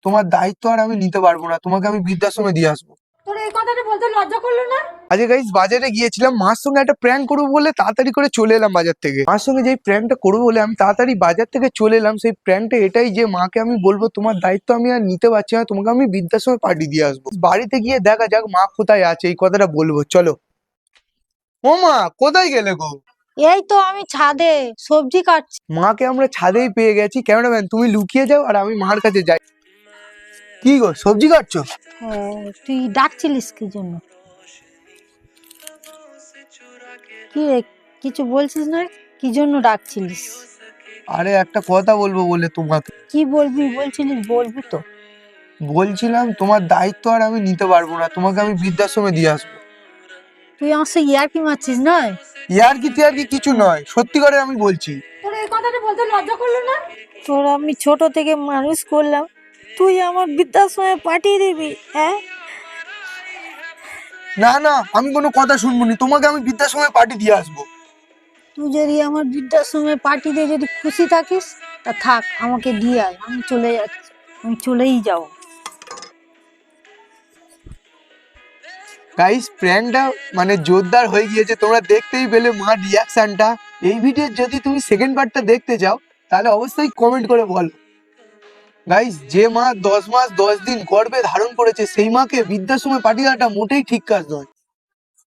তোমার দায়িত্ব আর আমি নিতে পারবো না, তোমাকে আমি বৃদ্ধাশ্রমে দিয়ে আসবো। তোর এই কথাটা বলতে লজ্জা করলো না? আজকে গাইস বাজারে গিয়েছিলাম, মার সঙ্গে একটা প্র্যাঙ্ক করবো বলে তাড়াতাড়ি করে চলে এলাম বাজার থেকে। মার সঙ্গে যেই প্র্যাঙ্কটা করবো বলে আমি তাড়াতাড়ি বাজার থেকে চলে এলাম, সেই প্র্যাঙ্কটা এটাই যে মাকে আমি বলবো তোমার দায়িত্ব আমি আর নিতে পারছি না, তোমাকে আমি বৃদ্ধাশ্রমে পাঠিয়ে দিয়ে আসবো। বাড়িতে গিয়ে দেখা যাক মা কোথায় আছে, এই কথাটা বলবো। চলো। ও মা, কোথায় গেলে গো? এই তো আমি ছাদে সবজি কাটছি। মাকে আমরা ছাদেই পেয়ে গেছি। ক্যামেরাম্যান তুমি লুকিয়ে যাও আর আমি মার কাছে যাই। কি গো, সবজি কাটছো? তুই ডাকছিলিস কি জন্য? কি রে, কিছু বলছিস না? কি জন্য ডাকছিলিস? আরে একটা কথা বলবো বলে তোমাকে। কি বলবি বলছিলিস, বলবি তো। বলছিলাম তোমার দায়িত্ব আর আমি নিতে পারবো না, তোমাকে আমি বৃদ্ধাশ্রমে দিয়ে আসবো। তুই আমার সাথে ইয়ার্কি মারছিস নয়? ইয়ার কি তিয়ার কি কিছু নয়, সত্যি করে আমি বলছি। তোর এই কথাটা বলতে লজ্জা করলো না? তোর আমি ছোট থেকে মানুষ করলাম, তুই আমার বৃদ্ধাশ্রমে পাঠিয়ে দিবি? হ্যাঁ, না না, আমি কোনো কথা শুনবো না, তোমাকে আমি বৃদ্ধাশ্রমে পাঠিয়ে দিয়ে আসবো। তুই যদি আমার বৃদ্ধাশ্রমে পাঠিয়ে দিয়ে যদি খুশি থাকিস তা থাক, আমাকে দিয়ে আয়, আমি চলে যাচ্ছি, আমি চলেই যাবো। গাইস প্র্যাঙ্কটা মানে জোরদার হয়ে গিয়েছে, তোমরা দেখতেই পেলে মার রিয়াকশনটা। এই ভিডিওর যদি তুমি সেকেন্ড পার্টটা দেখতে চাও তাহলে অবশ্যই কমেন্ট করে বলো। গাইস যে মা 10 মাস 10 দিন গর্ভে ধারণ করেছে সেই মাকে বৃদ্ধাশ্রমে পাঠিয়ে দেওয়াটা মোটেই ঠিক কাজ নয়।